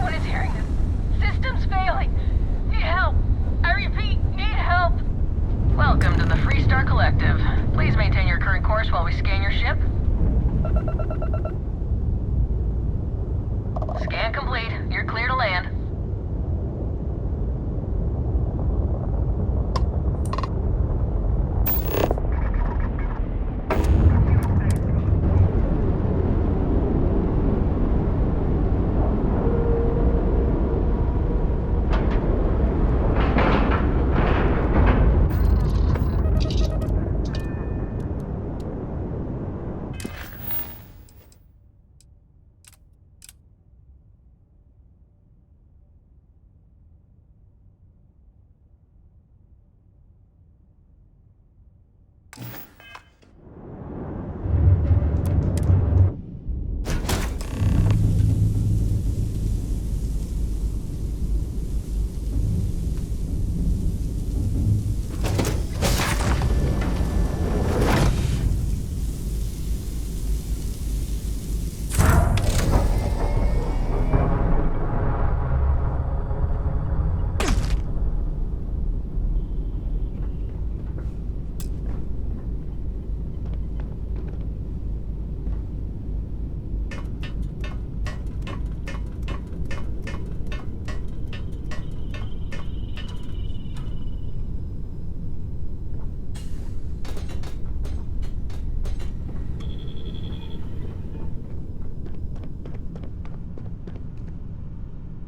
Everyone is hearing this. System's failing. Need help. I repeat, need help. Welcome to the Freestar Collective. Please maintain your current course while we scan your ship. Scan complete. You're clear to land.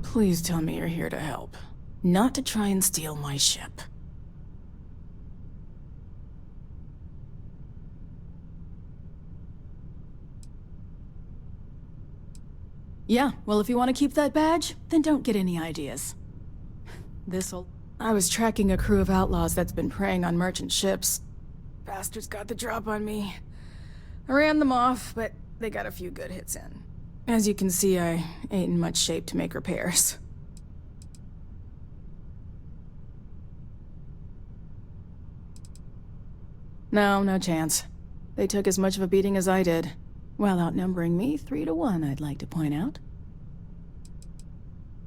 Please tell me you're here to help, not to try and steal my ship. Yeah, well, if you want to keep that badge, then don't get any ideas. I was tracking a crew of outlaws that's been preying on merchant ships. Bastards got the drop on me. I ran them off, but they got a few good hits in. As you can see, I ain't in much shape to make repairs. No chance. They took as much of a beating as I did, while outnumbering me 3-1, I'd like to point out.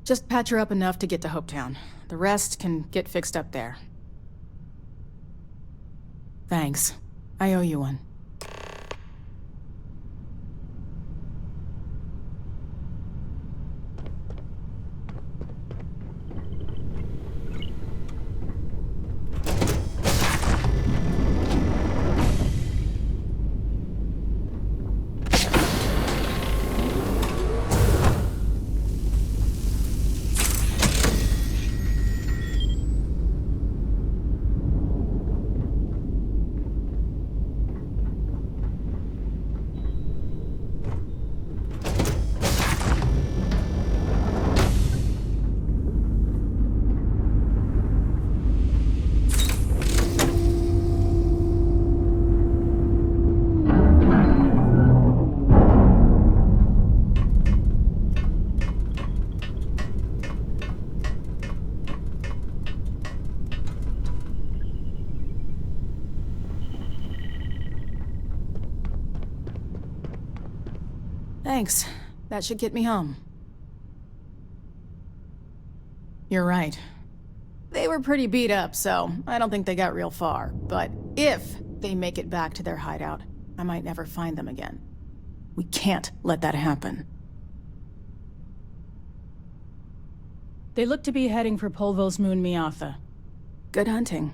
Just patch her up enough to get to Hopetown. The rest can get fixed up there. Thanks. I owe you one. Thanks. That should get me home. You're right. They were pretty beat up, so I don't think they got real far. But if they make it back to their hideout, I might never find them again. We can't let that happen. They look to be heading for Polvo's moon Miatha. Good hunting.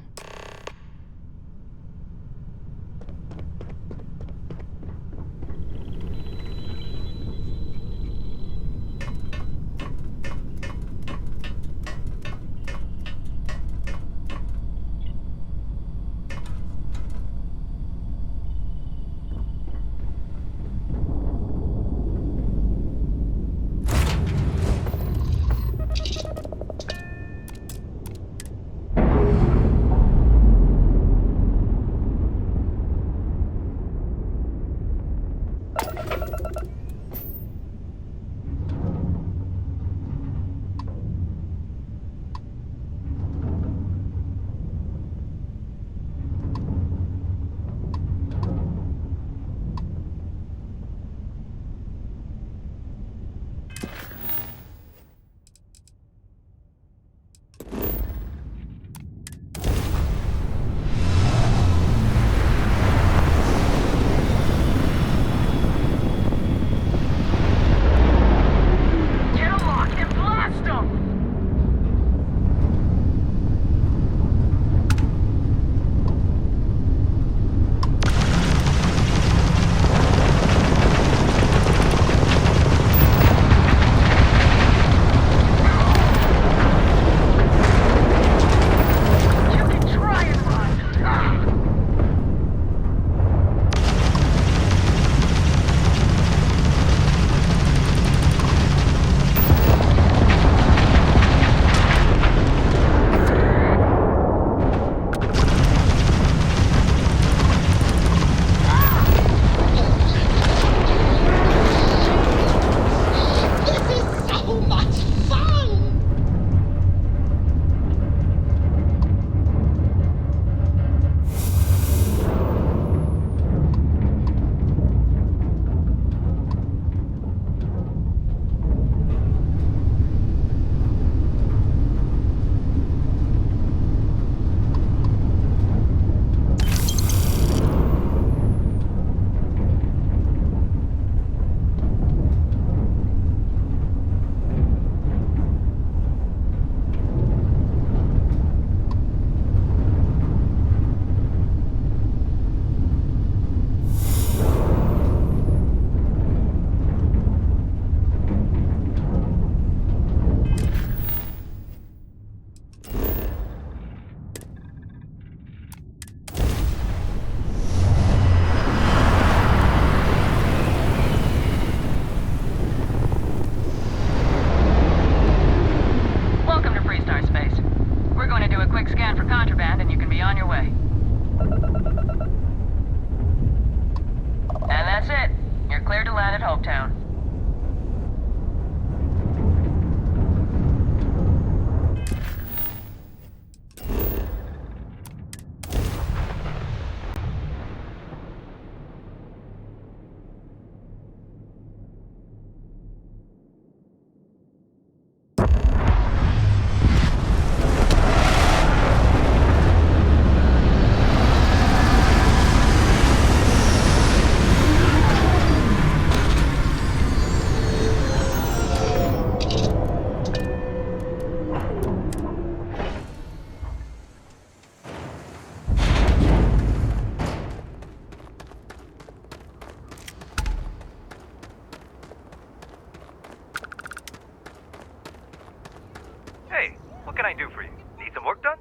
What can I do for you? Need some work done?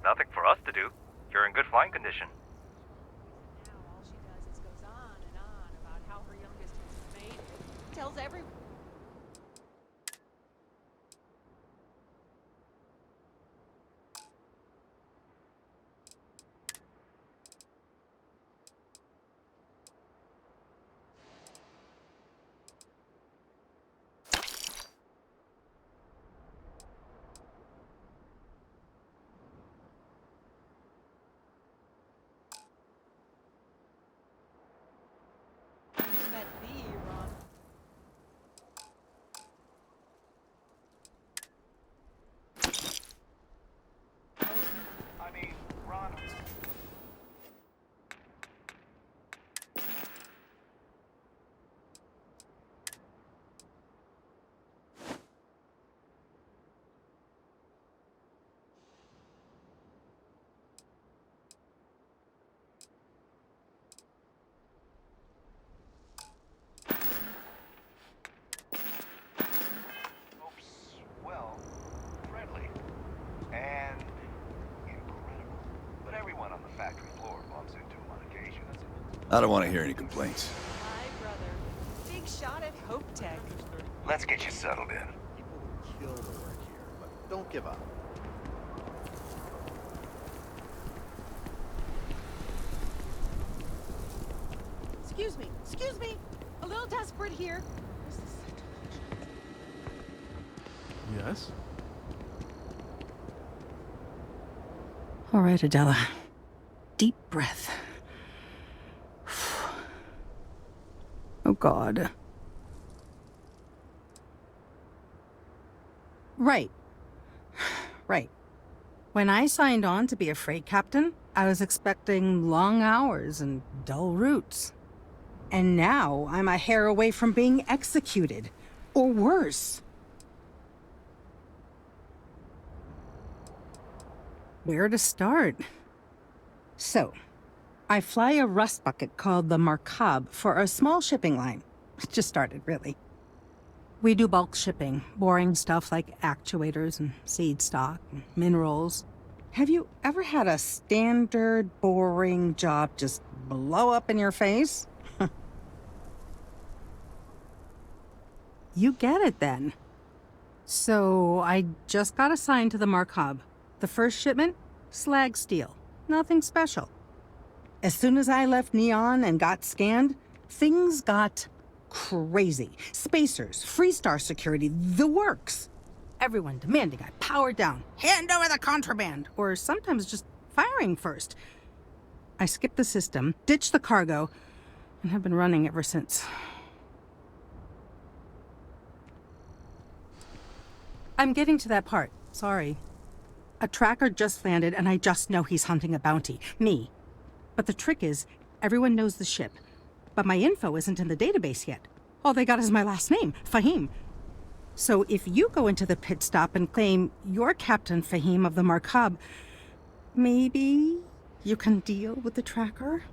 Nothing for us to do. You're in good flying condition. Now all she does is goes on and on about how her youngest has made it. Tells everyone. Met thee, Ron. I mean, Ron. Oops. Well, friendly. And incredible. But everyone on the factory floor bumps into him on occasion. I don't want to hear any complaints. Hi, brother. Big shot at Hope Tech. Let's get you settled in. People would kill to work here, but don't give up. Excuse me. A little desperate here. Yes? All right, Adela. Deep breath. Oh, God. Right. Right. When I signed on to be a freight captain, I was expecting long hours and dull routes. And now I'm a hair away from being executed. Or worse. Where to start? So, I fly a rust bucket called the Markab for a small shipping line. It just started, really. We do bulk shipping, boring stuff like actuators and seed stock and minerals. Have you ever had a standard, boring job just blow up in your face? You get it then. So I just got assigned to the Markab. The first shipment? Slag steel. Nothing special. As soon as I left Neon and got scanned, things got crazy. Spacers, Freestar security, the works. Everyone demanding I power down, hand over the contraband, or sometimes just firing first. I skipped the system, ditched the cargo, and have been running ever since. I'm getting to that part. Sorry. A tracker just landed and I just know he's hunting a bounty. Me. But the trick is, everyone knows the ship. But my info isn't in the database yet. All they got is my last name, Fahim. So if you go into the pit stop and claim you're Captain Fahim of the Markab, maybe you can deal with the tracker?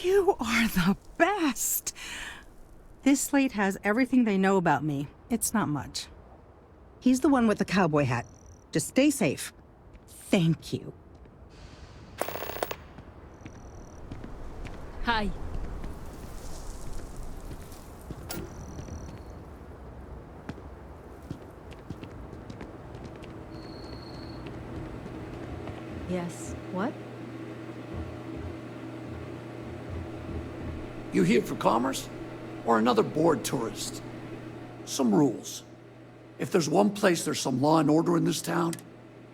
You are the best! This slate has everything they know about me. It's not much. He's the one with the cowboy hat. Just stay safe. Thank you. Hi. Yes. What? You here for commerce? Or another bored tourist? Some rules. If there's one place there's some law and order in this town,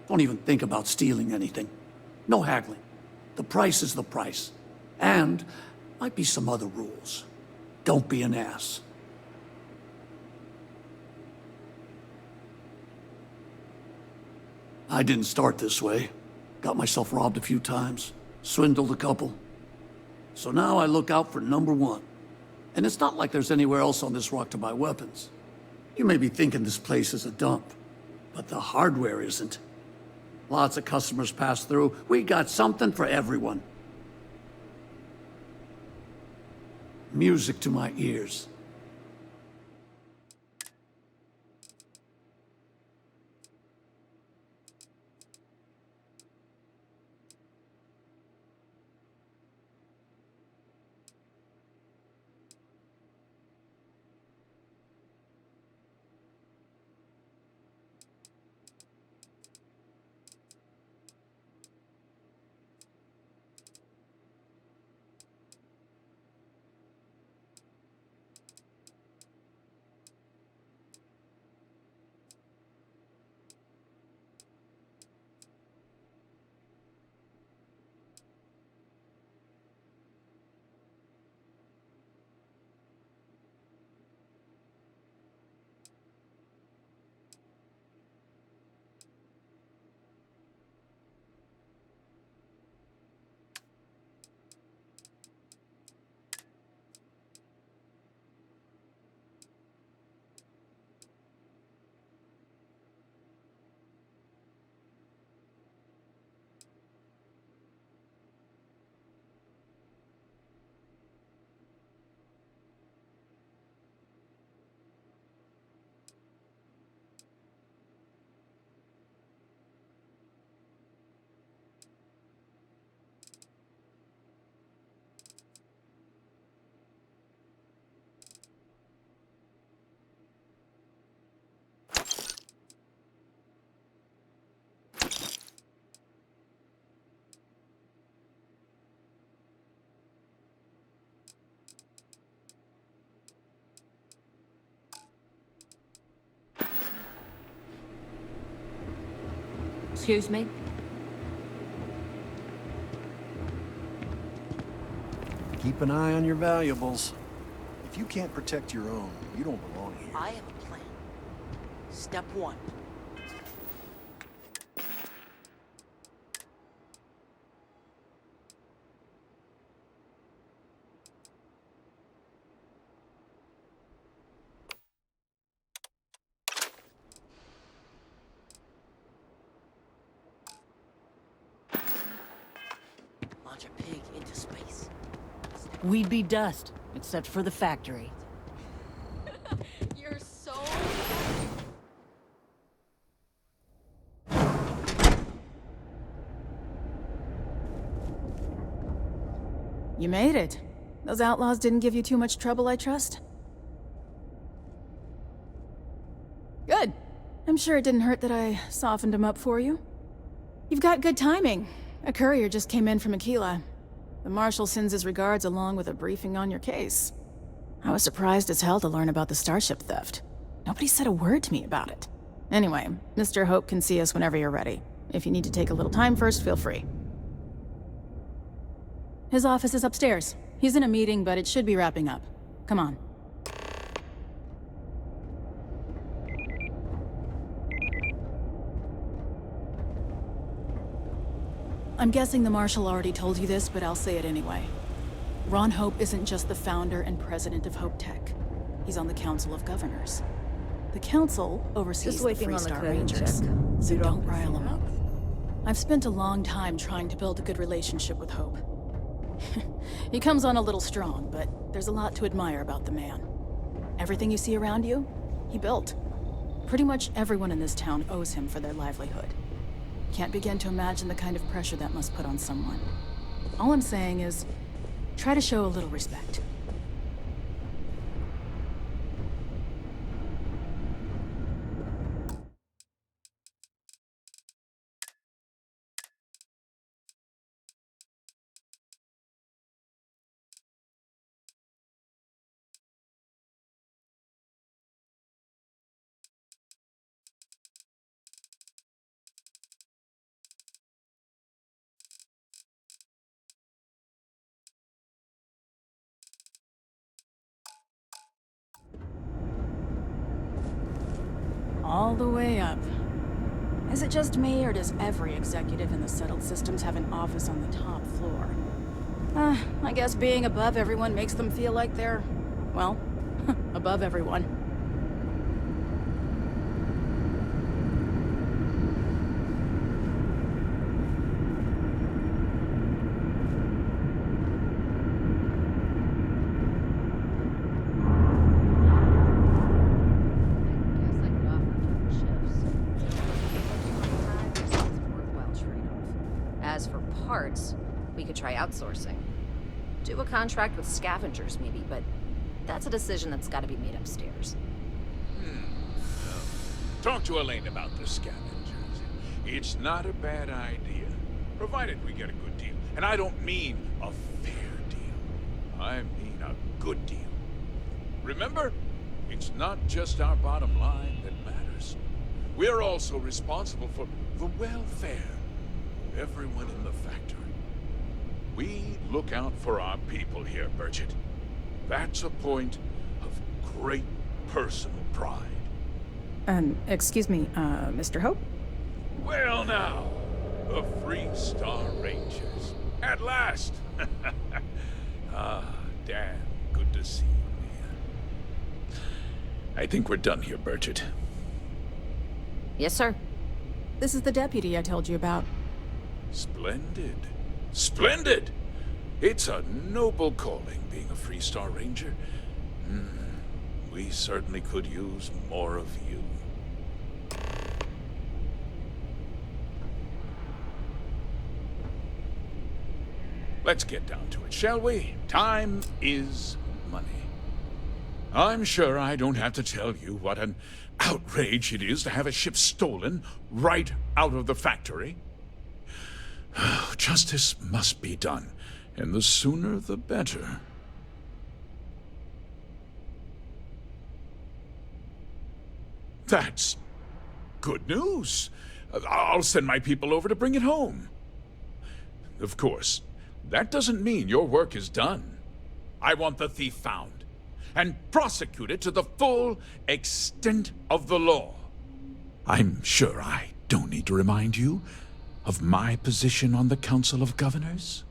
don't even think about stealing anything. No haggling. The price is the price. And might be some other rules. Don't be an ass. I didn't start this way. Got myself robbed a few times, swindled a couple. So now I look out for number one. And it's not like there's anywhere else on this rock to buy weapons. You may be thinking this place is a dump, but the hardware isn't. Lots of customers pass through. We got something for everyone. Music to my ears. Excuse me? Keep an eye on your valuables. If you can't protect your own, you don't belong here. I have a plan. Step one. Launch a pig into space. We'd be dust, except for the factory. You're so... You made it. Those outlaws didn't give you too much trouble, I trust? Good. I'm sure it didn't hurt that I softened them up for you. You've got good timing. A courier just came in from Aquila. The Marshal sends his regards along with a briefing on your case. I was surprised as hell to learn about the starship theft. Nobody said a word to me about it. Anyway, Mr. Hope can see us whenever you're ready. If you need to take a little time first, feel free. His office is upstairs. He's in a meeting, but it should be wrapping up. Come on. I'm guessing the Marshal already told you this, but I'll say it anyway. Ron Hope isn't just the founder and president of Hope Tech. He's on the Council of Governors. The Council oversees the Freestar Rangers, so don't rile him up. I've spent a long time trying to build a good relationship with Hope. He comes on a little strong, but there's a lot to admire about the man. Everything you see around you, he built. Pretty much everyone in this town owes him for their livelihood. Can't begin to imagine the kind of pressure that must put on someone. All I'm saying is, try to show a little respect. All the way up. Is it just me, or does every executive in the settled systems have an office on the top floor? I guess being above everyone makes them feel like they're, well, above everyone. We could try outsourcing. Do a contract with scavengers, maybe, but that's a decision that's got to be made upstairs. Talk to Elaine about the scavengers. It's not a bad idea, provided we get a good deal. And I don't mean a fair deal. I mean a good deal. Remember, it's not just our bottom line that matters. We're also responsible for the welfare of everyone in the factory. We look out for our people here, Bridget. That's a point of great personal pride. Excuse me, Mr. Hope? Well now, the Freestar Rangers. At last! Damn, good to see you here. I think we're done here, Bridget. Yes, sir. This is the deputy I told you about. Splendid. Splendid! It's a noble calling, being a Freestar Ranger. We certainly could use more of you. Let's get down to it, shall we? Time is money. I'm sure I don't have to tell you what an outrage it is to have a ship stolen right out of the factory. Justice must be done, and the sooner the better. That's good news. I'll send my people over to bring it home. Of course, that doesn't mean your work is done. I want the thief found and prosecuted to the full extent of the law. I'm sure I don't need to remind you of my position on the Council of Governors.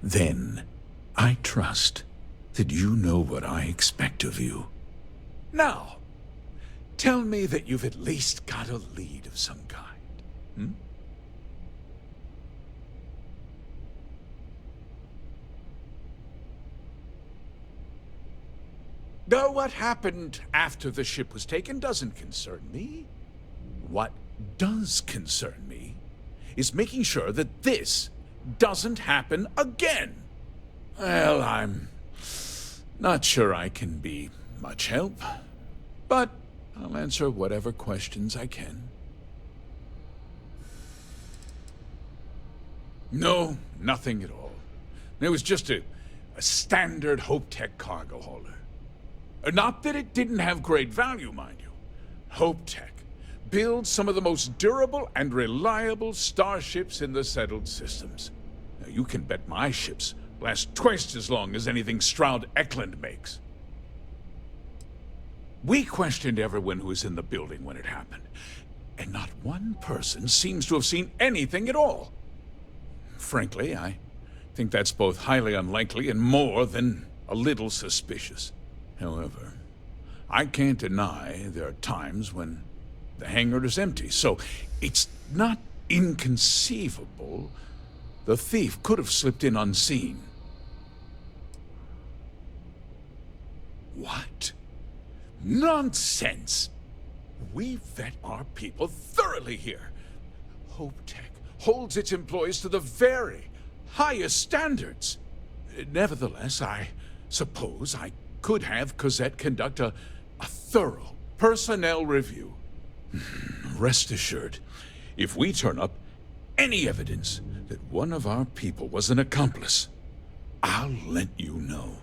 Then, I trust that you know what I expect of you. Now, tell me that you've at least got a lead of some kind. Though what happened after the ship was taken doesn't concern me. What does concern me is making sure that this doesn't happen again. Well, I'm not sure I can be much help, but I'll answer whatever questions I can. No, nothing at all. It was just a standard HopeTech cargo hauler. Not that it didn't have great value, mind you. HopeTech builds some of the most durable and reliable starships in the settled systems. Now, you can bet my ships last twice as long as anything Stroud Eklund makes. We questioned everyone who was in the building when it happened, and not one person seems to have seen anything at all. Frankly, I think that's both highly unlikely and more than a little suspicious. However, I can't deny there are times when the hangar is empty, so it's not inconceivable the thief could have slipped in unseen. What? Nonsense! We vet our people thoroughly here. HopeTech holds its employees to the very highest standards. Nevertheless, I suppose I could have Cosette conduct a thorough personnel review. Rest assured, if we turn up any evidence that one of our people was an accomplice, I'll let you know.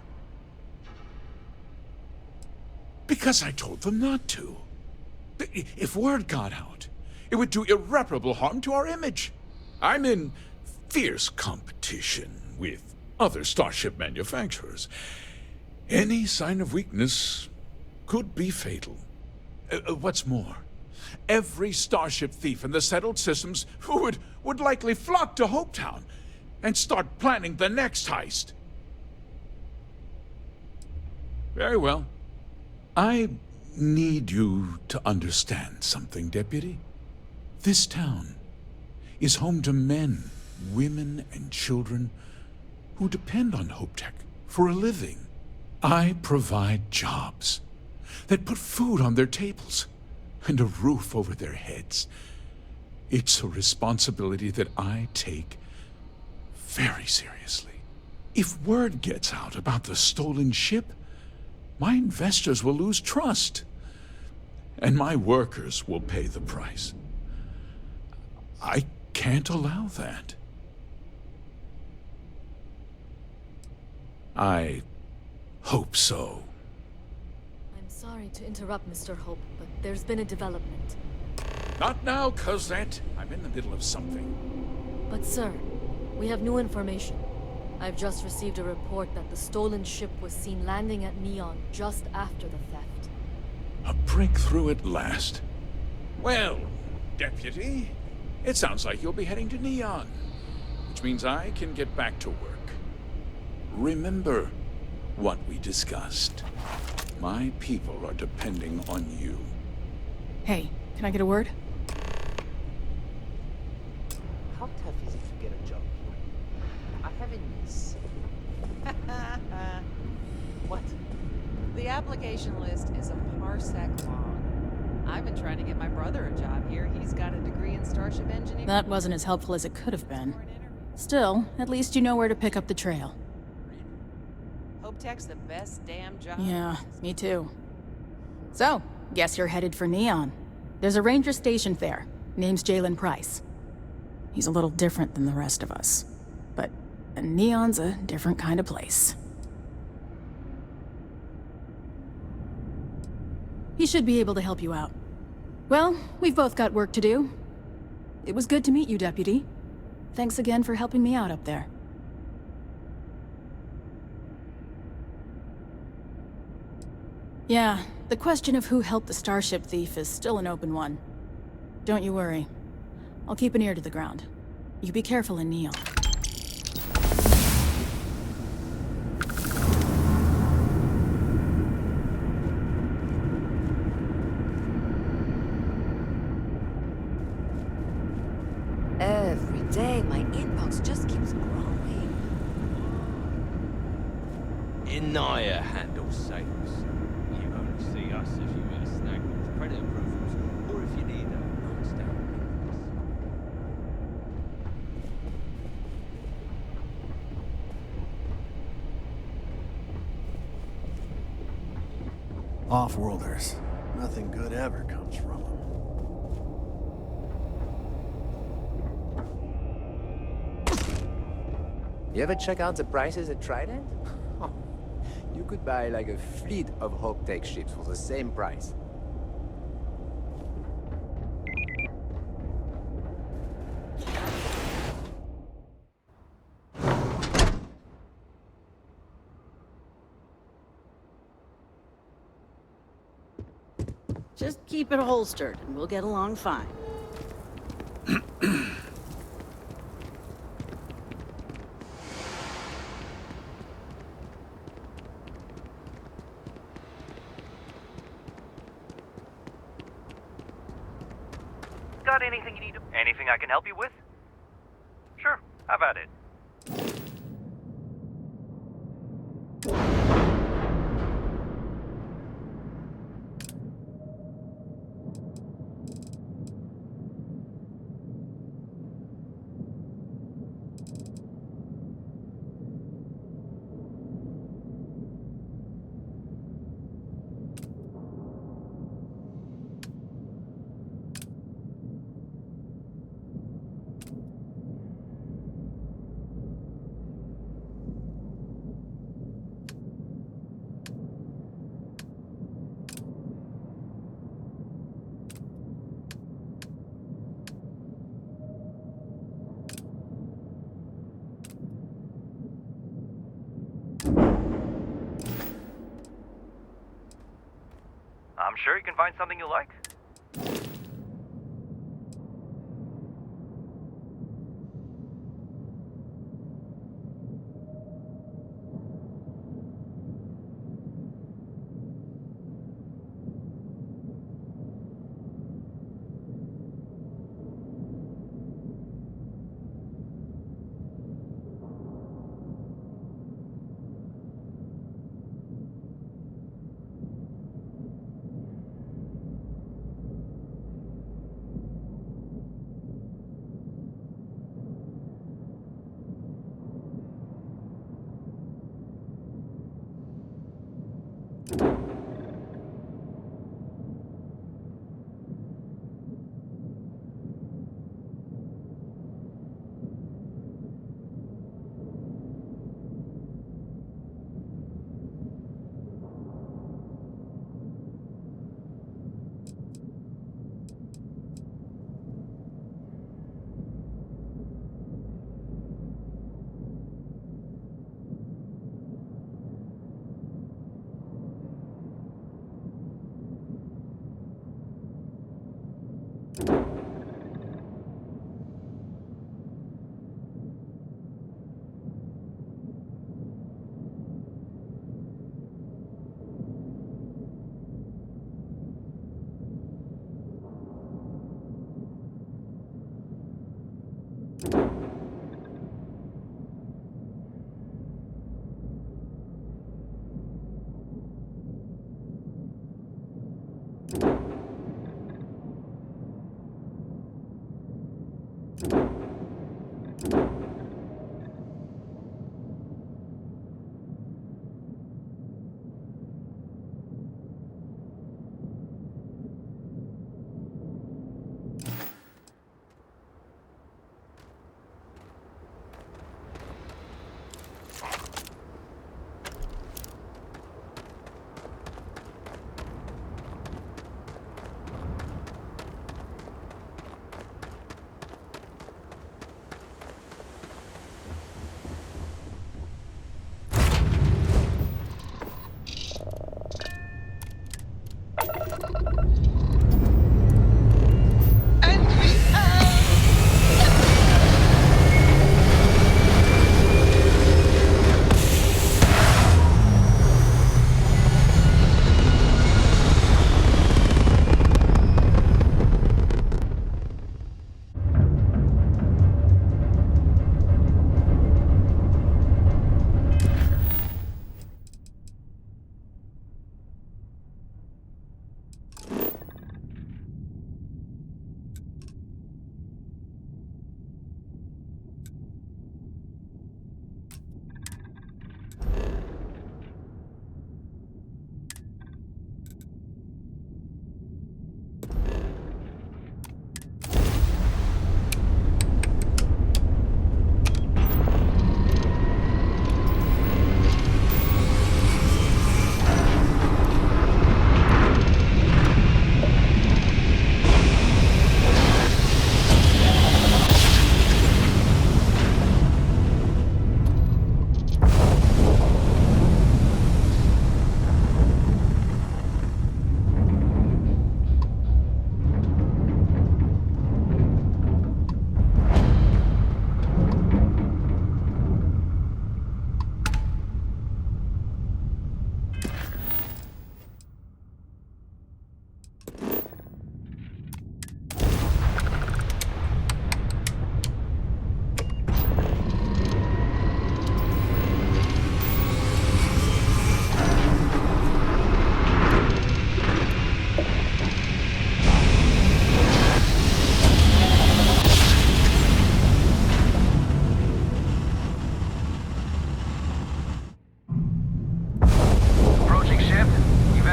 Because I told them not to. If word got out, it would do irreparable harm to our image. I'm in fierce competition with other starship manufacturers. Any sign of weakness could be fatal. What's more, every starship thief in the settled systems would likely flock to Hopetown and start planning the next heist. Very well. I need you to understand something, Deputy. This town is home to men, women, and children who depend on HopeTech for a living. I provide jobs that put food on their tables and a roof over their heads. It's a responsibility that I take very seriously. If word gets out about the stolen ship, my investors will lose trust, and my workers will pay the price. I can't allow that. I hope so. I'm sorry to interrupt, Mr. Hope, but there's been a development. Not now, Cosette. I'm in the middle of something. But sir, we have new information. I've just received a report that the stolen ship was seen landing at Neon just after the theft. A breakthrough at last. Well, Deputy, it sounds like you'll be heading to Neon, which means I can get back to work. Remember what we discussed. My people are depending on you. Hey, can I get a word? How tough is it to get a job here? I have a niece. What? The application list is a parsec long. I've been trying to get my brother a job here. He's got a degree in starship engineering. That wasn't as helpful as it could have been. Still, at least you know where to pick up the trail. HopeTech's the best damn job. Yeah, me too. So, guess you're headed for Neon. There's a ranger stationed there. Name's Jalen Price. He's a little different than the rest of us. But Neon's a different kind of place. He should be able to help you out. Well, we've both got work to do. It was good to meet you, Deputy. Thanks again for helping me out up there. Yeah, the question of who helped the Starship thief is still an open one. Don't you worry. I'll keep an ear to the ground. You be careful in Neon. Every day, my inbox just keeps growing. Inaya handles sales. You only see us if you get a snag with credit approvals, or if you need a non-standard. Off-worlders. Nothing good ever comes from them. You ever check out the prices at Trident? You could buy like a fleet of Hawk-Tech ships for the same price. Just keep it holstered, and we'll get along fine. Got anything you need? Anything I can help you with? Sure, how about it? I'm sure you can find something you like.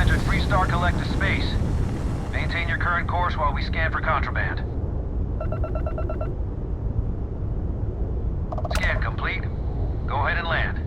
entered Freestar Collective space. Maintain your current course while we scan for contraband. Scan complete. Go ahead and land.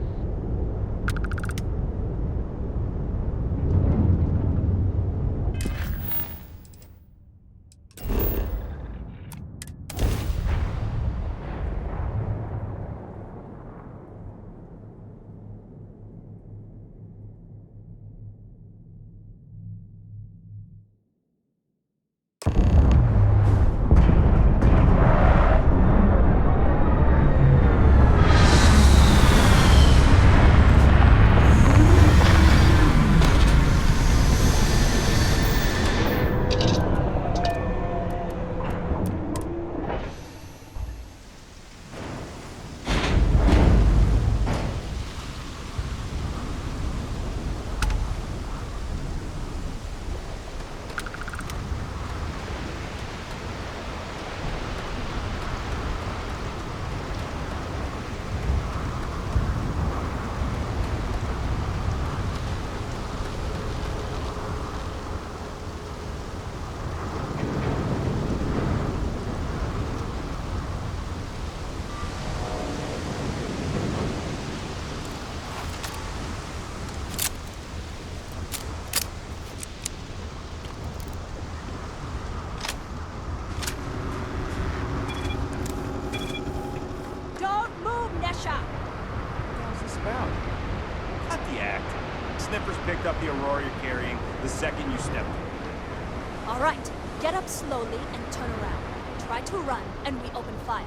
Picked up the Aurora you're carrying the second you stepped in. All right, get up slowly and turn around. Try to run, and we open fire.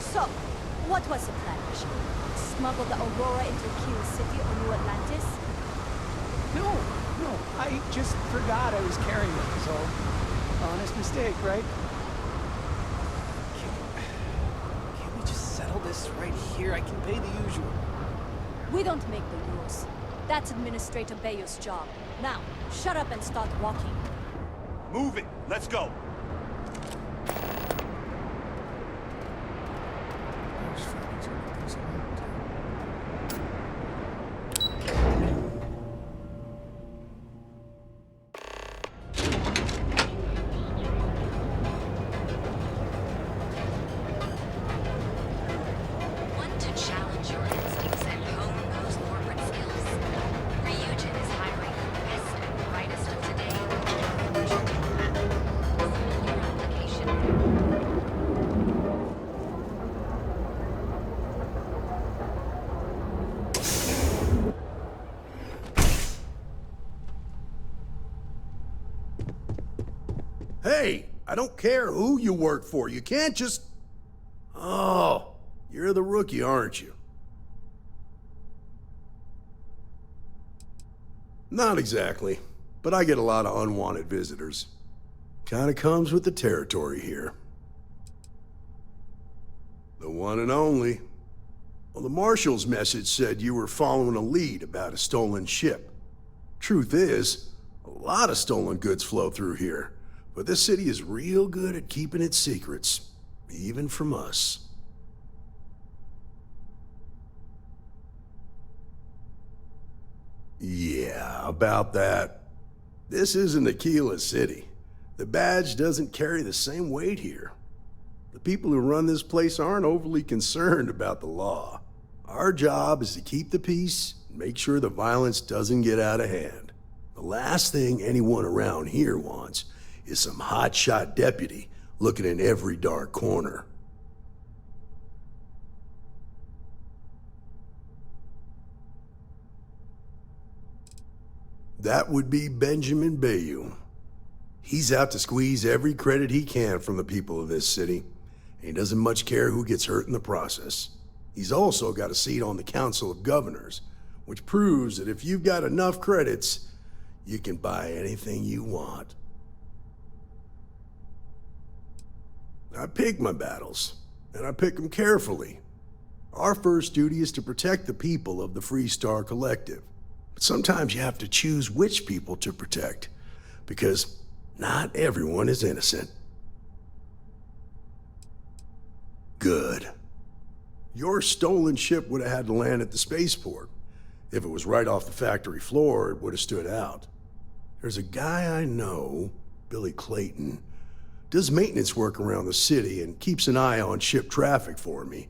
So, what was the plan, Mission? Smuggle the Aurora into Key City or New Atlantis? No, I just forgot I was carrying it, so... honest mistake, right? Can't we just settle this right here? I can pay the usual. We don't make the rules. That's Administrator Bayou's job. Now, shut up and start walking. Move it! Let's go! Hey, I don't care who you work for. You can't just... Oh, you're the rookie, aren't you? Not exactly, but I get a lot of unwanted visitors. Kinda comes with the territory here. The one and only. Well, the Marshal's message said you were following a lead about a stolen ship. Truth is, a lot of stolen goods flow through here. But this city is real good at keeping its secrets, even from us. Yeah, about that. This isn't Aquila City. The badge doesn't carry the same weight here. The people who run this place aren't overly concerned about the law. Our job is to keep the peace and make sure the violence doesn't get out of hand. The last thing anyone around here wants is some hotshot deputy looking in every dark corner. That would be Benjamin Bayou. He's out to squeeze every credit he can from the people of this city, and he doesn't much care who gets hurt in the process. He's also got a seat on the Council of Governors, which proves that if you've got enough credits, you can buy anything you want. I pick my battles, and I pick them carefully. Our first duty is to protect the people of the Freestar Collective. But sometimes you have to choose which people to protect, because not everyone is innocent. Good. Your stolen ship would have had to land at the spaceport. If it was right off the factory floor, it would have stood out. There's a guy I know, Billy Clayton, does maintenance work around the city and keeps an eye on ship traffic for me.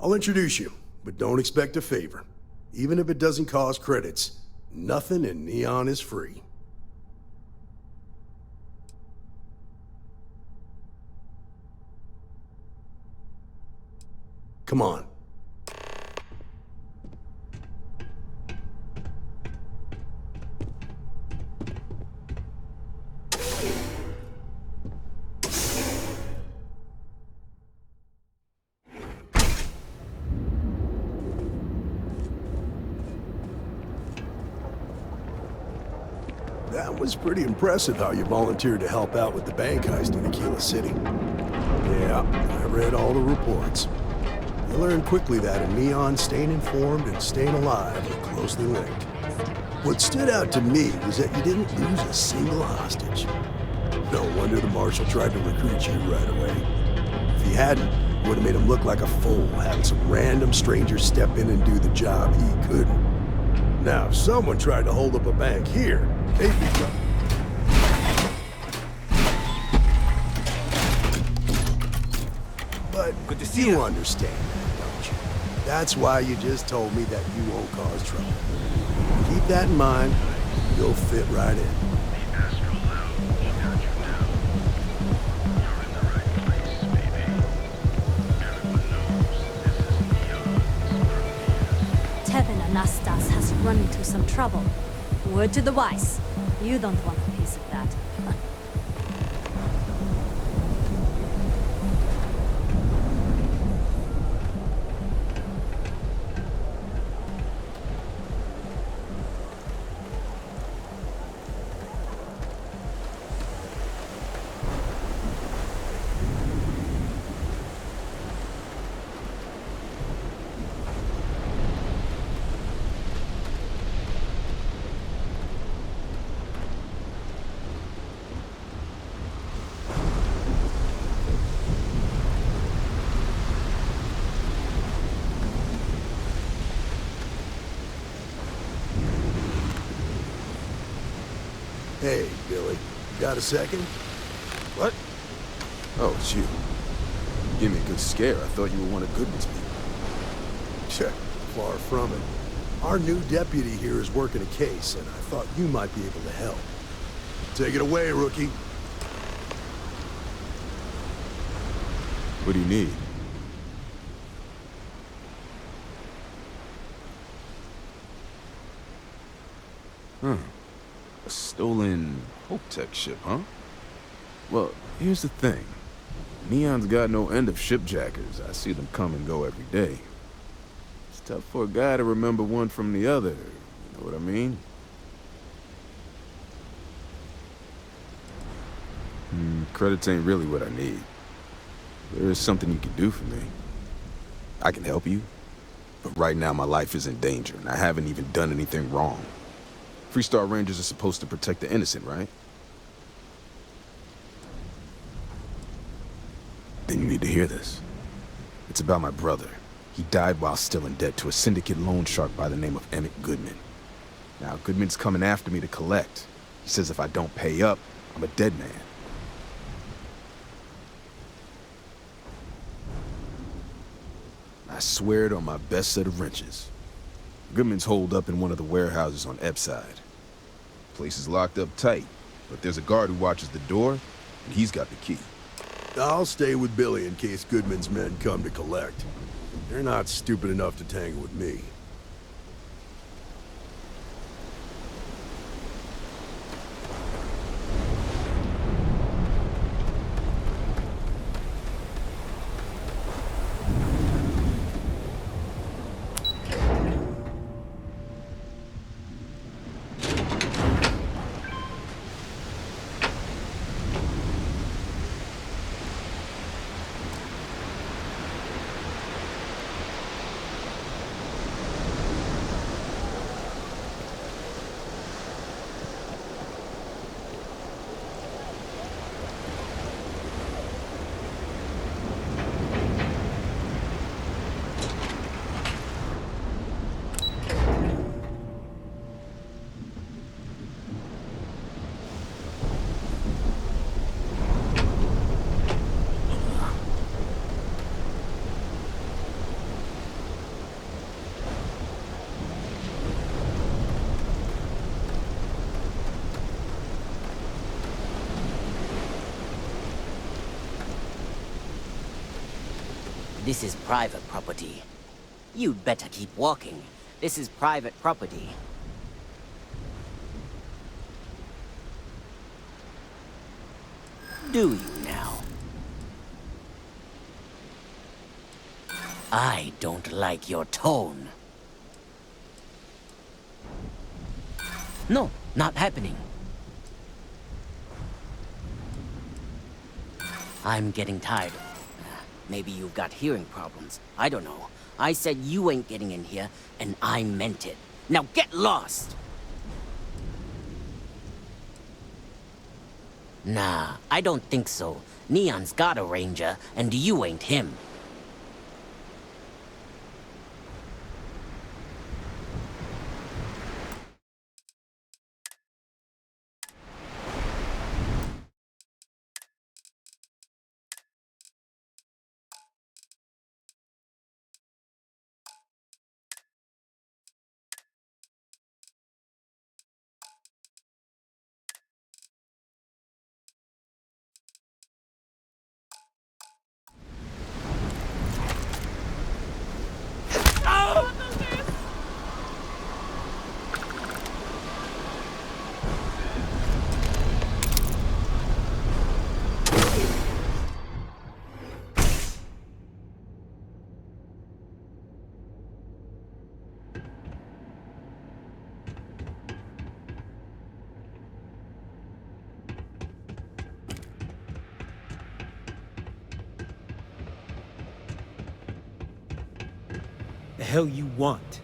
I'll introduce you, but don't expect a favor. Even if it doesn't cost credits, nothing in Neon is free. Come on. That was pretty impressive how you volunteered to help out with the bank heist in Aquila City. Yeah, I read all the reports. You learned quickly that in Neon, staying informed and staying alive are closely linked. What stood out to me was that you didn't lose a single hostage. No wonder the Marshal tried to recruit you right away. If he hadn't, it would have made him look like a fool, having some random stranger step in and do the job he couldn't. Now, if someone tried to hold up a bank here, they'd be done. But good to see you understand that, don't you? That's why you just told me that you won't cause trouble. Keep that in mind, you'll fit right in. Tevin Anastas has run into some trouble. Word to the wise. You don't want a piece of that. Hey, Billy. Got a second? What? Oh, it's you. You gave me a good scare. I thought you were one of Goodman's people. Check. Far from it. Our new deputy here is working a case, and I thought you might be able to help. Take it away, rookie. What do you need? Huh. A stolen Hope-Tech ship, huh? Well, here's the thing. Neon's got no end of shipjackers. I see them come and go every day. It's tough for a guy to remember one from the other. You know what I mean? Credits ain't really what I need. There is something you can do for me. I can help you. But right now my life is in danger, and I haven't even done anything wrong. Freestar Rangers are supposed to protect the innocent, right? Then you need to hear this. It's about my brother. He died while still in debt to a syndicate loan shark by the name of Emmett Goodman. Now, Goodman's coming after me to collect. He says if I don't pay up, I'm a dead man. I swear it on my best set of wrenches. Goodman's holed up in one of the warehouses on Epside. Place is locked up tight, but there's a guard who watches the door, and he's got the key. I'll stay with Billy in case Goodman's men come to collect. They're not stupid enough to tangle with me. This is private property. You'd better keep walking. This is private property. Do you now? I don't like your tone. No, not happening. I'm getting tired. Maybe you've got hearing problems. I don't know. I said you ain't getting in here, and I meant it. Now get lost! Nah, I don't think so. Neon's got a ranger, and you ain't him. The hell you want?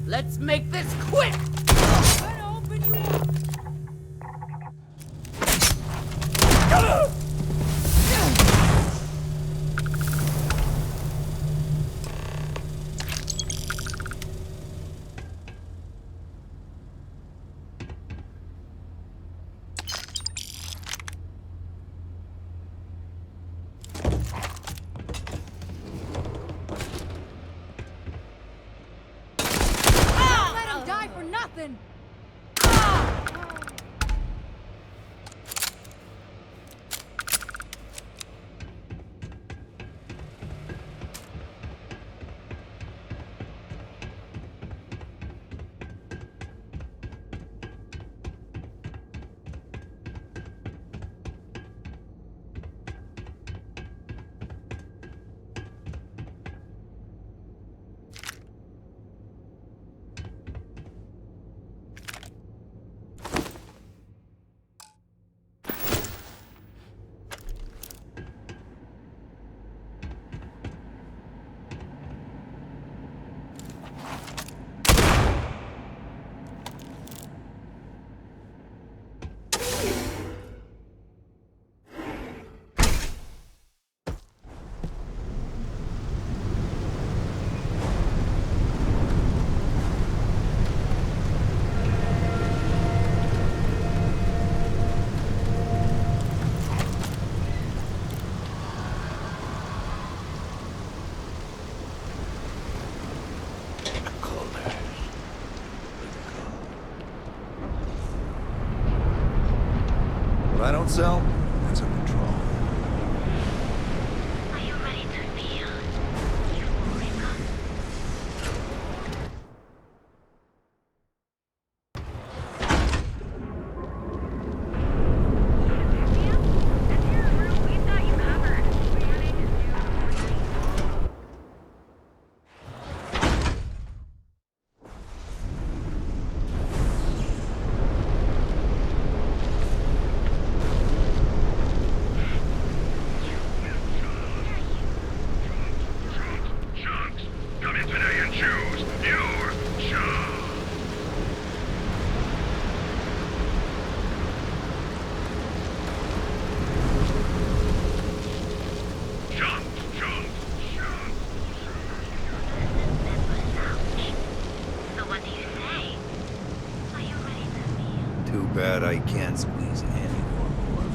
Let's make this quick! Nothing. What I don't sell, that's under control. Are you ready to feel? Too bad I can't squeeze any more blood.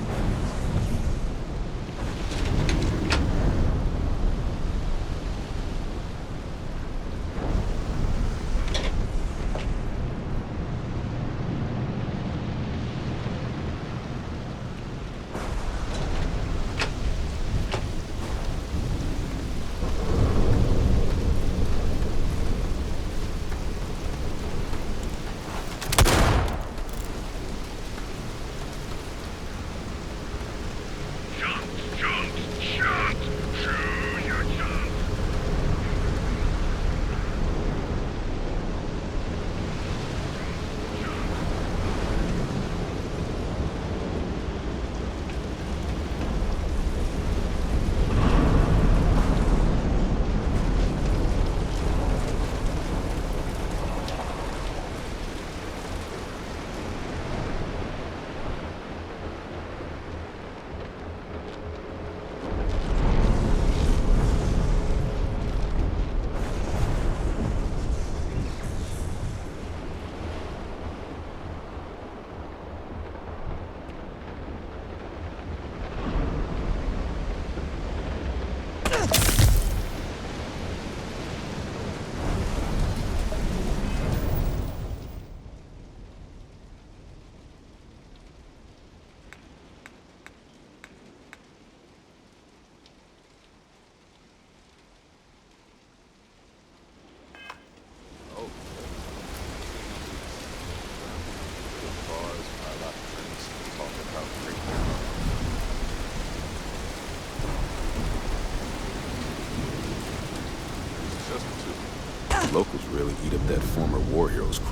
Locals really eat up that former war hero's crew.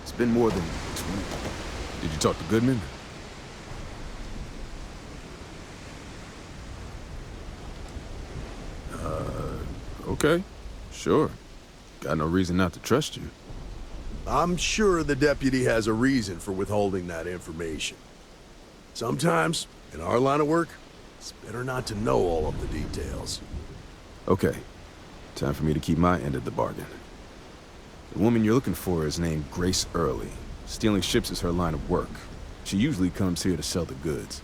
It's been more than 2 weeks. Did you talk to Goodman? Okay. Sure. Got no reason not to trust you. I'm sure the deputy has a reason for withholding that information. Sometimes, in our line of work, it's better not to know all of the details. Okay. Time for me to keep my end of the bargain. The woman you're looking for is named Grace Early. Stealing ships is her line of work. She usually comes here to sell the goods.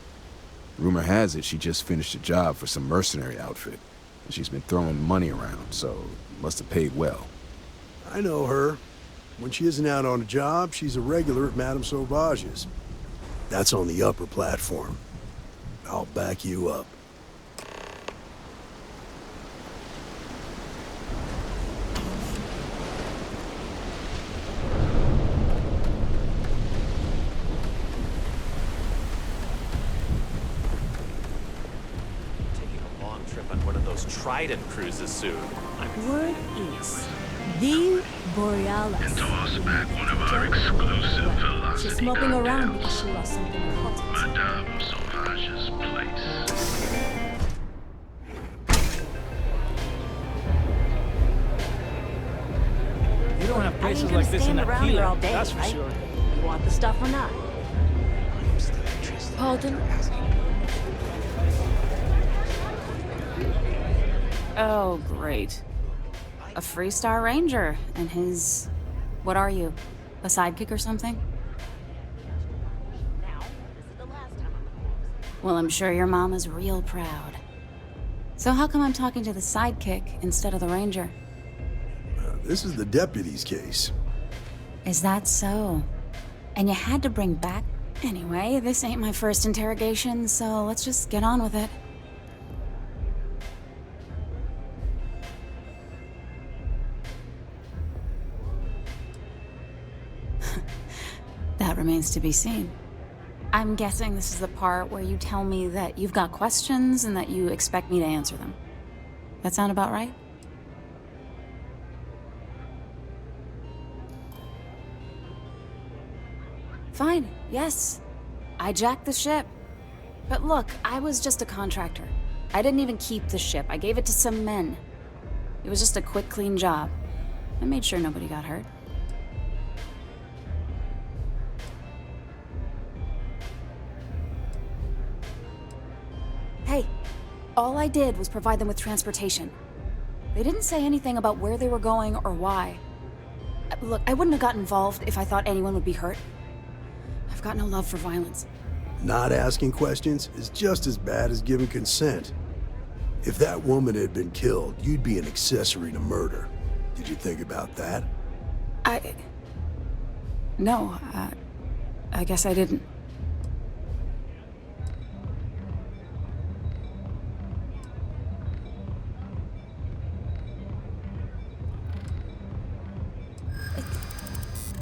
Rumor has it she just finished a job for some mercenary outfit. And she's been throwing money around, so must have paid well. I know her. When she isn't out on a job, she's a regular at Madame Sauvage's. That's on the upper platform. I'll back you up. Trident cruises soon. Word is, the Borealis. And toss back one of our exclusive velocity She's moping around cocktails. because she lost something important. Madame Sauvage's place. You don't have places gonna like this in stand around here all Aquila, day, that's for right? sure. You want the stuff or not? Pardon? Oh, great. A Freestar Ranger and his... What are you? A sidekick or something? Well, I'm sure your mom is real proud. So how come I'm talking to the sidekick instead of the ranger? This is the deputy's case. Is that so? And you had to bring back... Anyway, this ain't my first interrogation, so let's just get on with it. That remains to be seen. I'm guessing this is the part where you tell me that you've got questions and that you expect me to answer them. That sound about right? Fine, yes. I jacked the ship. But look, I was just a contractor. I didn't even keep the ship. I gave it to some men. It was just a quick, clean job. I made sure nobody got hurt. Hey, all I did was provide them with transportation. They didn't say anything about where they were going or why. Look, I wouldn't have gotten involved if I thought anyone would be hurt. I've got no love for violence. Not asking questions is just as bad as giving consent. If that woman had been killed, you'd be an accessory to murder. Did you think about that? No, I guess I didn't.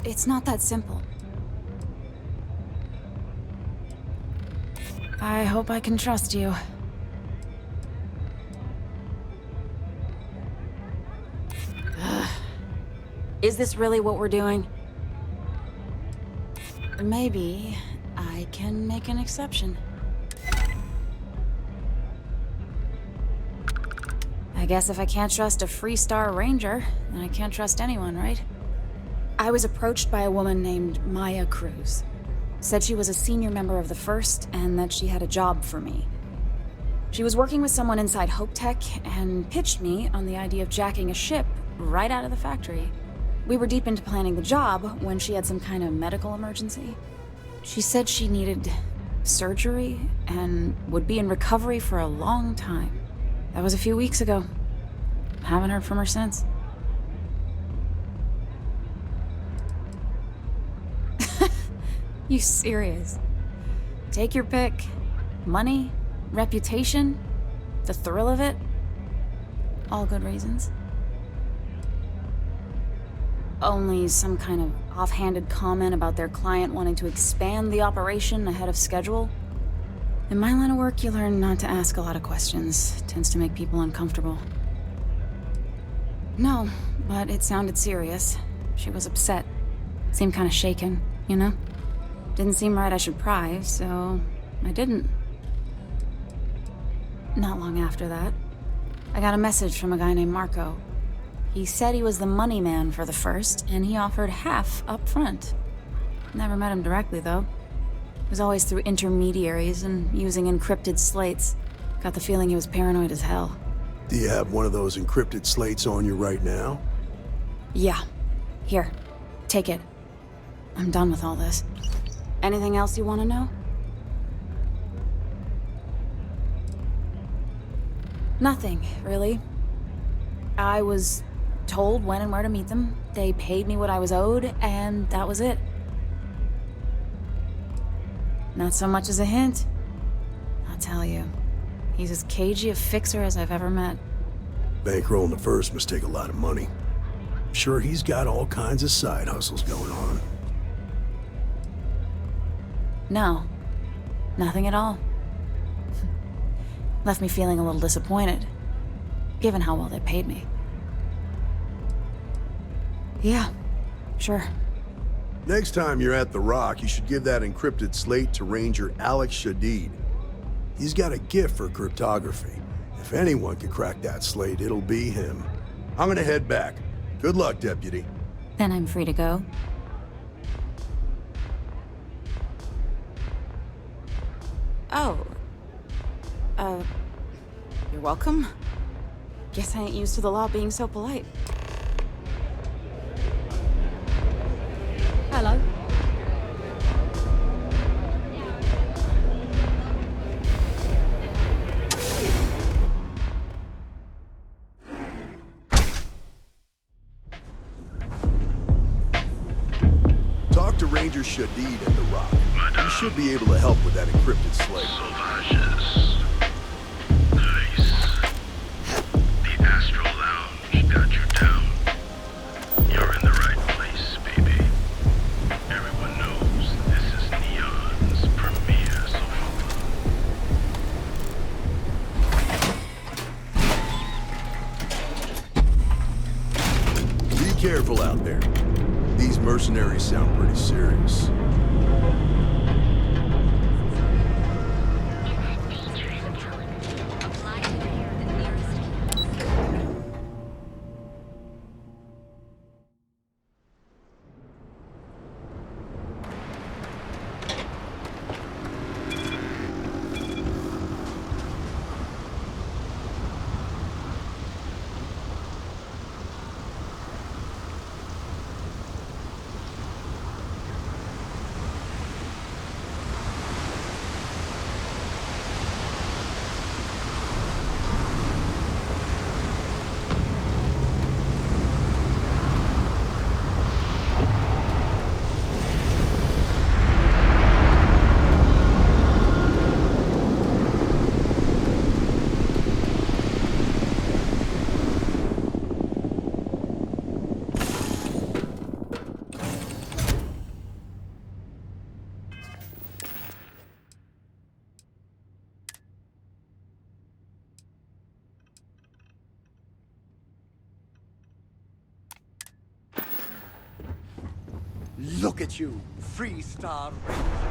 It's not that simple. I hope I can trust you. Is this really what we're doing? Maybe I can make an exception. I guess if I can't trust a Freestar Ranger, then I can't trust anyone, right? I was approached by a woman named Maya Cruz. Said she was a senior member of the First and that she had a job for me. She was working with someone inside Hope Tech and pitched me on the idea of jacking a ship right out of the factory. We were deep into planning the job when she had some kind of medical emergency. She said she needed surgery and would be in recovery for a long time. That was a few weeks ago. Haven't heard from her since. You serious? Take your pick. Money, reputation, the thrill of it. All good reasons. Only some kind of offhanded comment about their client wanting to expand the operation ahead of schedule. In my line of work, you learn not to ask a lot of questions. It tends to make people uncomfortable. No, but it sounded serious. She was upset. Seemed kind of shaken, you know? Didn't seem right I should pry, so I didn't. Not long after that, I got a message from a guy named Marco. He said he was the money man for the First, and he offered half up front. Never met him directly, though. It was always through intermediaries and using encrypted slates. Got the feeling he was paranoid as hell. Do you have one of those encrypted slates on you right now? Yeah. Here. Take it. I'm done with all this. Anything else you want to know? Nothing, really. I was told when and where to meet them. They paid me what I was owed, and that was it. Not so much as a hint. I'll tell you. He's as cagey a fixer as I've ever met. Bankrolling the First must take a lot of money. Sure, he's got all kinds of side hustles going on. No. Nothing at all. Left me feeling a little disappointed, given how well they paid me. Yeah, sure. Next time you're at the Rock, you should give that encrypted slate to Ranger Alex Shadid. He's got a gift for cryptography. If anyone can crack that slate, it'll be him. I'm gonna head back. Good luck, Deputy. Then I'm free to go. Oh. You're welcome. Guess I ain't used to the law being so polite. Hello. Talk to Ranger Shadid at the Rock. He should be able to help with that encrypted slate. Sauvages. Nice. The Astral Lounge got you down. You're in the right place, baby. Everyone knows this is Neon's premier sofa. Be careful out there. These mercenaries sound pretty serious. Look at you, Freestar Ranger.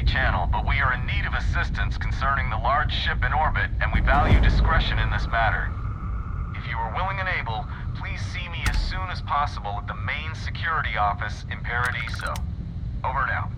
channel, but we are in need of assistance concerning the large ship in orbit, and we value discretion in this matter. If you are willing and able, please see me as soon as possible at the main security office in Paradiso. Over and out.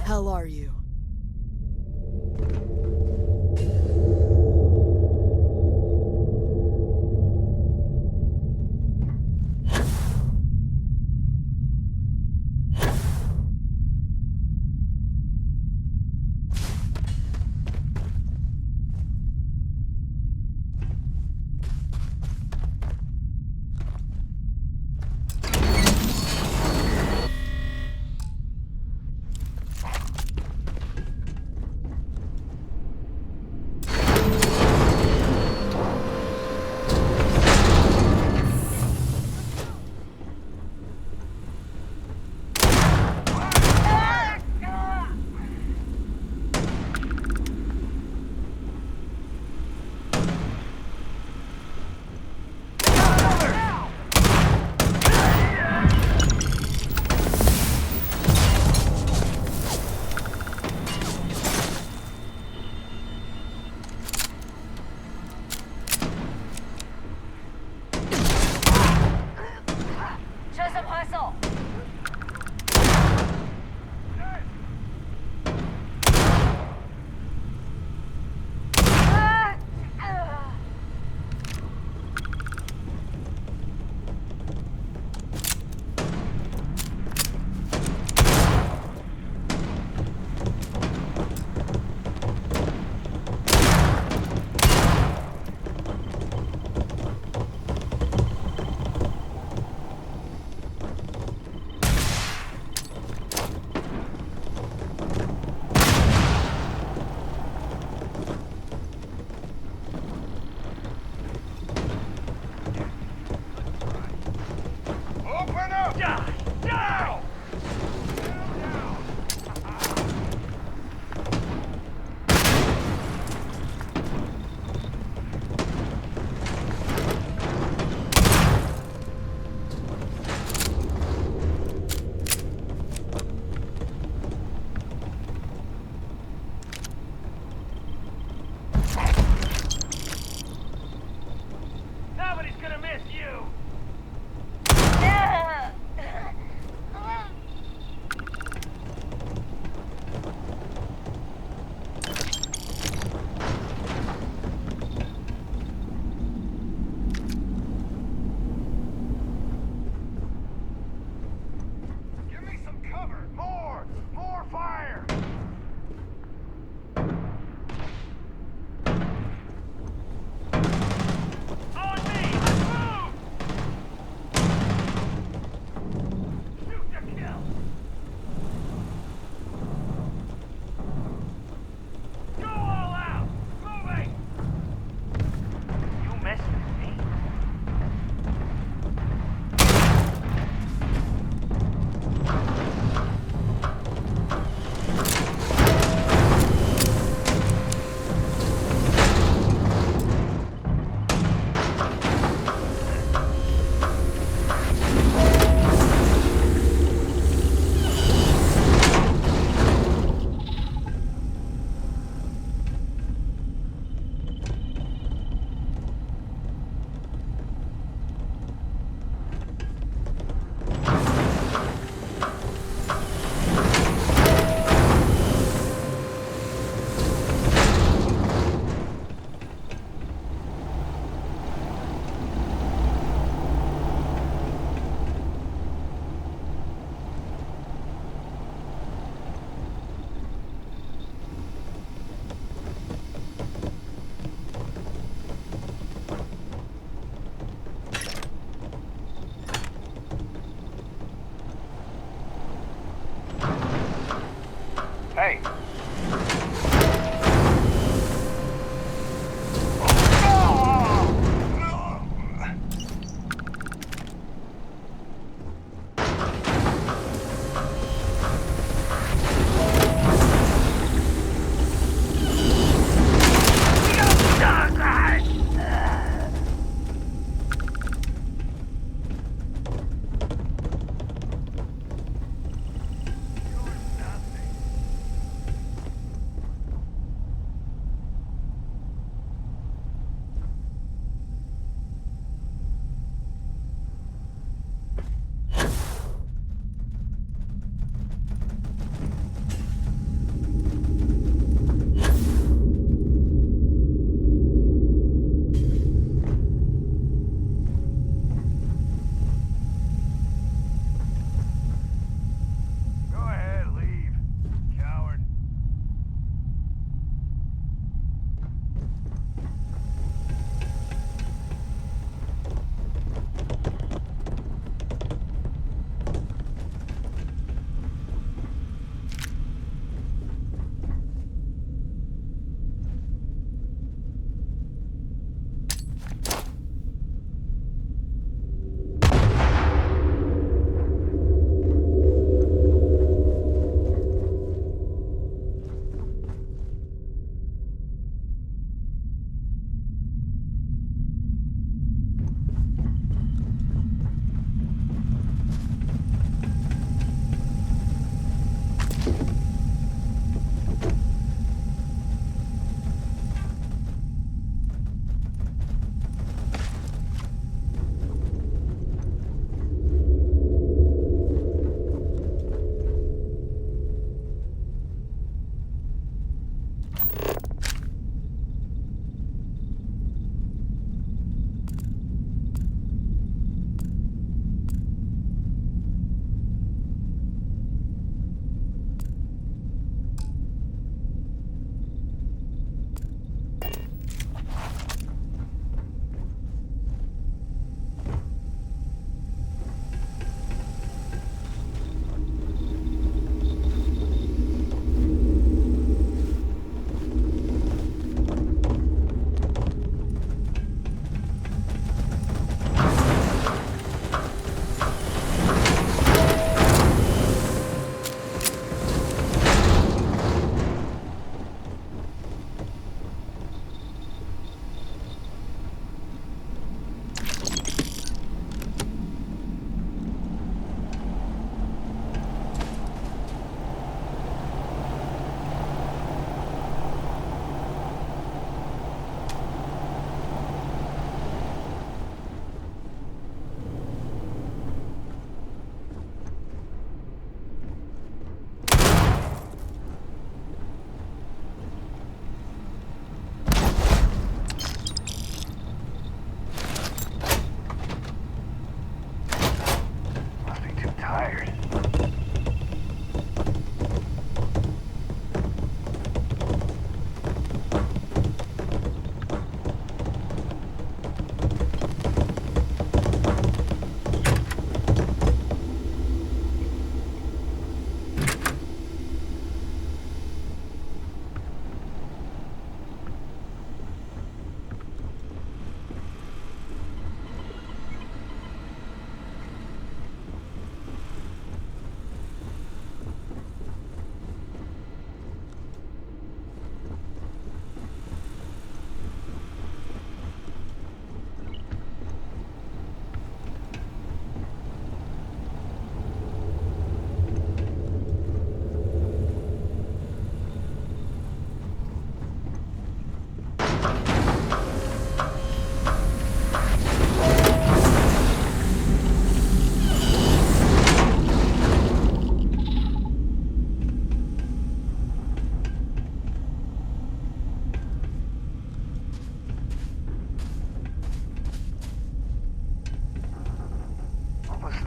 hell are you?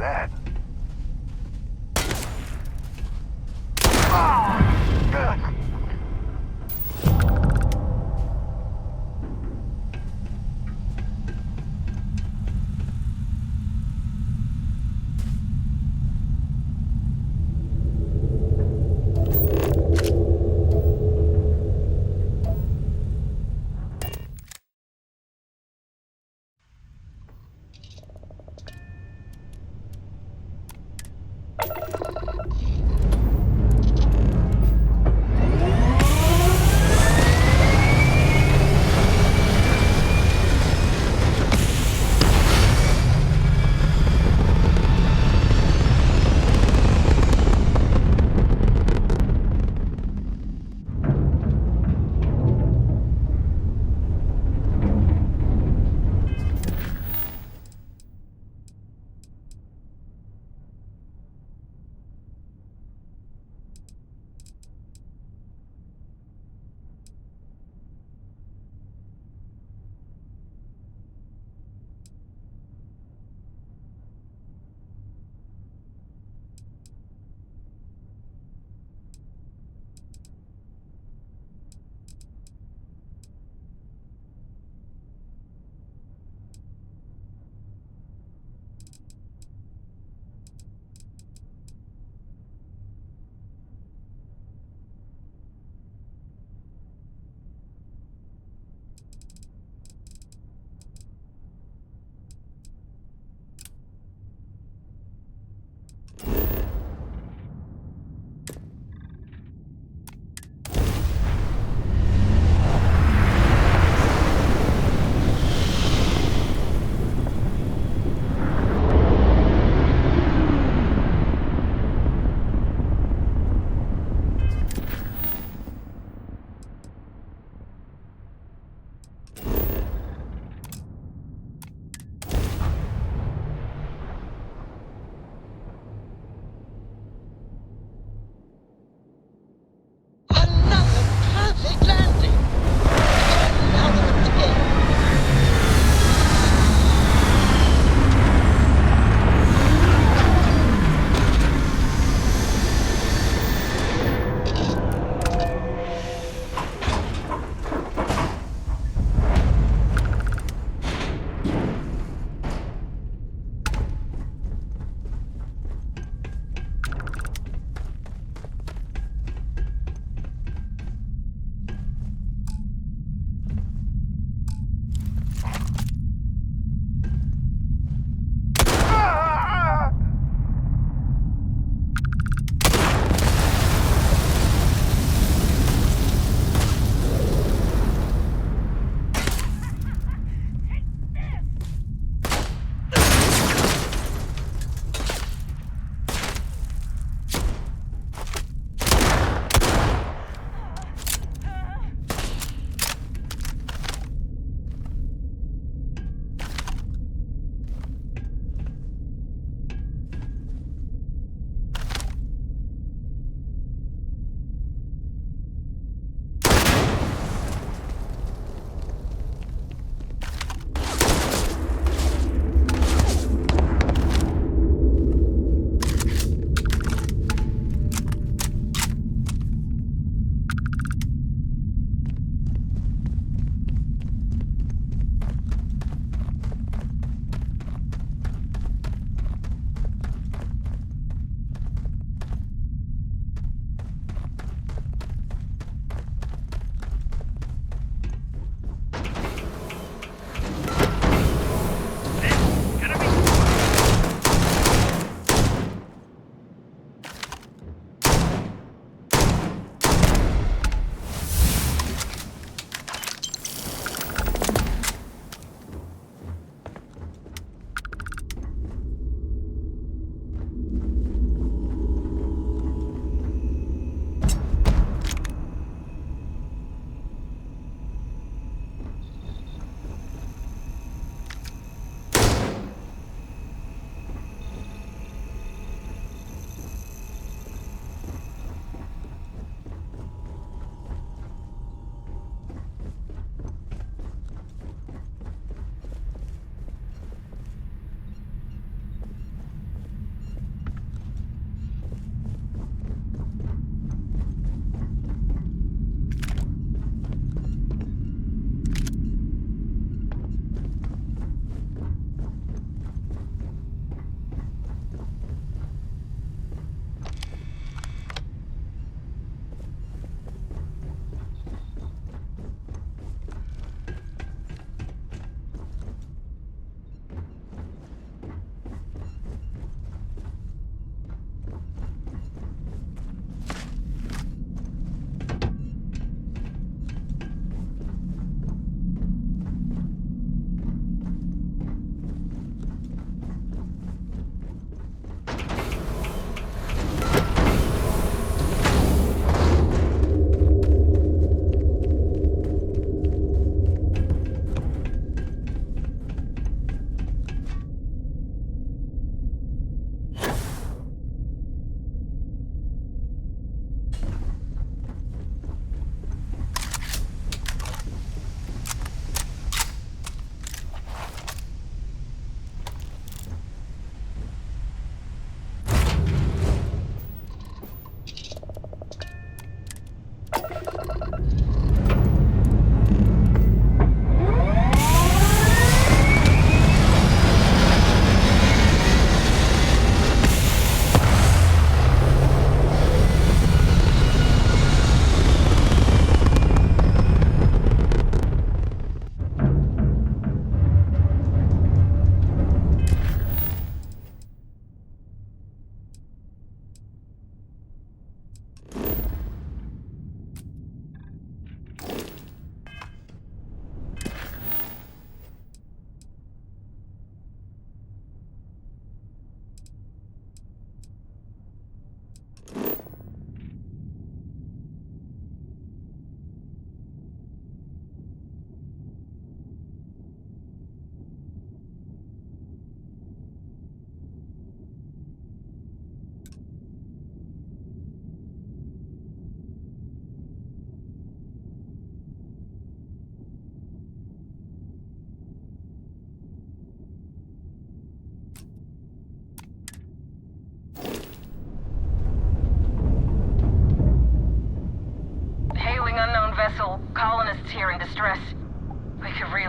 that?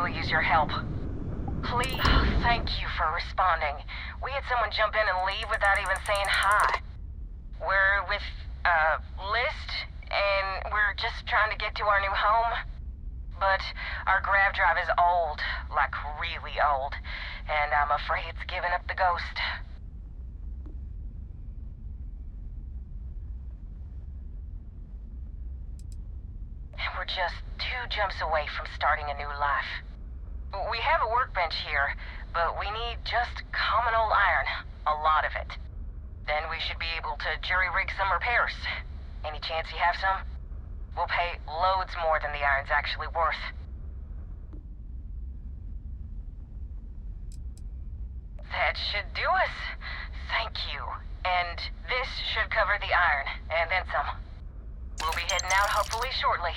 really use your help. Please, thank you for responding. We had someone jump in and leave without even saying hi. We're with, List, and we're just trying to get to our new home. But our grav drive is old, like really old, and I'm afraid it's giving up the ghost. And we're just 2 jumps away from starting a new life. We have a workbench here, but we need just common old iron, a lot of it. Then we should be able to jury-rig some repairs. Any chance you have some? We'll pay loads more than the iron's actually worth. That should do us. Thank you. And this should cover the iron, and then some. We'll be heading out hopefully shortly.